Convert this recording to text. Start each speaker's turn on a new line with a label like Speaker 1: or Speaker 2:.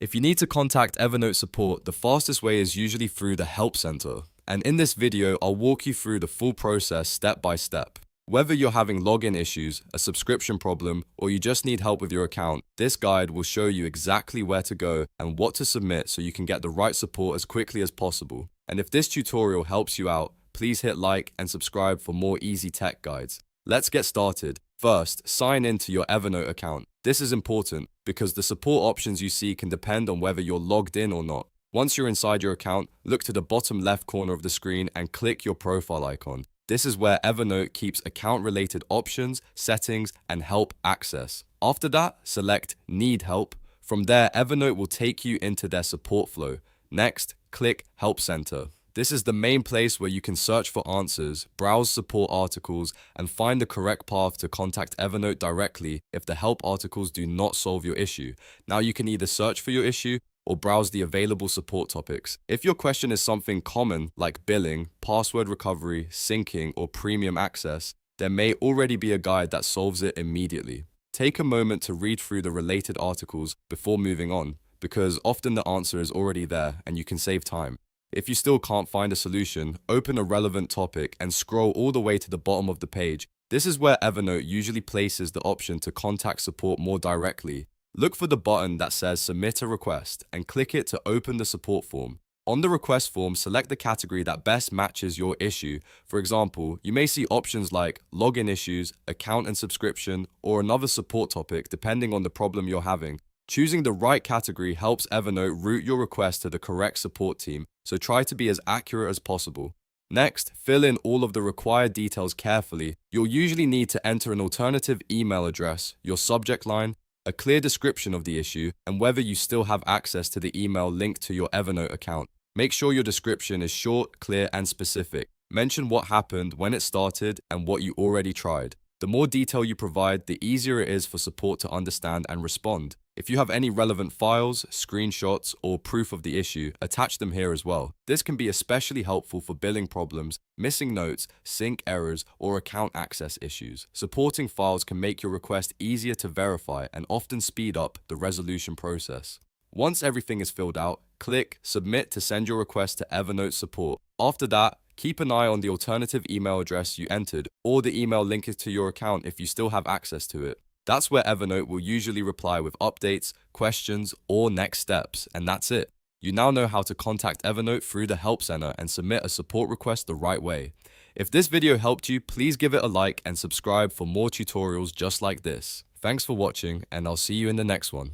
Speaker 1: If you need to contact Evernote support, the fastest way is usually through the Help Center. And in this video, I'll walk you through the full process step by step. Whether you're having login issues, a subscription problem, or you just need help with your account, this guide will show you exactly where to go and what to submit so you can get the right support as quickly as possible. And if this tutorial helps you out, please hit like and subscribe for more easy tech guides. Let's get started. First, sign in to your Evernote account. This is important because the support options you see can depend on whether you're logged in or not. Once you're inside your account, look to the bottom left corner of the screen and click your profile icon. This is where Evernote keeps account-related options, settings, and help access. After that, select Need Help. From there, Evernote will take you into their support flow. Next, click Help Center. This is the main place where you can search for answers, browse support articles, and find the correct path to contact Evernote directly if the help articles do not solve your issue. Now you can either search for your issue or browse the available support topics. If your question is something common like billing, password recovery, syncing, or premium access, there may already be a guide that solves it immediately. Take a moment to read through the related articles before moving on, because often the answer is already there and you can save time. If you still can't find a solution, open a relevant topic and scroll all the way to the bottom of the page. This is where Evernote usually places the option to contact support more directly. Look for the button that says Submit a Request and click it to open the support form. On the request form, select the category that best matches your issue. For example, you may see options like login issues, account and subscription, or another support topic depending on the problem you're having. Choosing the right category helps Evernote route your request to the correct support team, so try to be as accurate as possible. Next, fill in all of the required details carefully. You'll usually need to enter an alternative email address, your subject line, a clear description of the issue, and whether you still have access to the email linked to your Evernote account. Make sure your description is short, clear, and specific. Mention what happened, when it started, and what you already tried. The more detail you provide, the easier it is for support to understand and respond. If you have any relevant files, screenshots, or proof of the issue, attach them here as well. This can be especially helpful for billing problems, missing notes, sync errors, or account access issues. Supporting files can make your request easier to verify and often speed up the resolution process. Once everything is filled out, click Submit to send your request to Evernote support. After that, keep an eye on the alternative email address you entered or the email linked to your account if you still have access to it. That's where Evernote will usually reply with updates, questions, or next steps, and that's it. You now know how to contact Evernote through the Help Center and submit a support request the right way. If this video helped you, please give it a like and subscribe for more tutorials just like this. Thanks for watching, and I'll see you in the next one.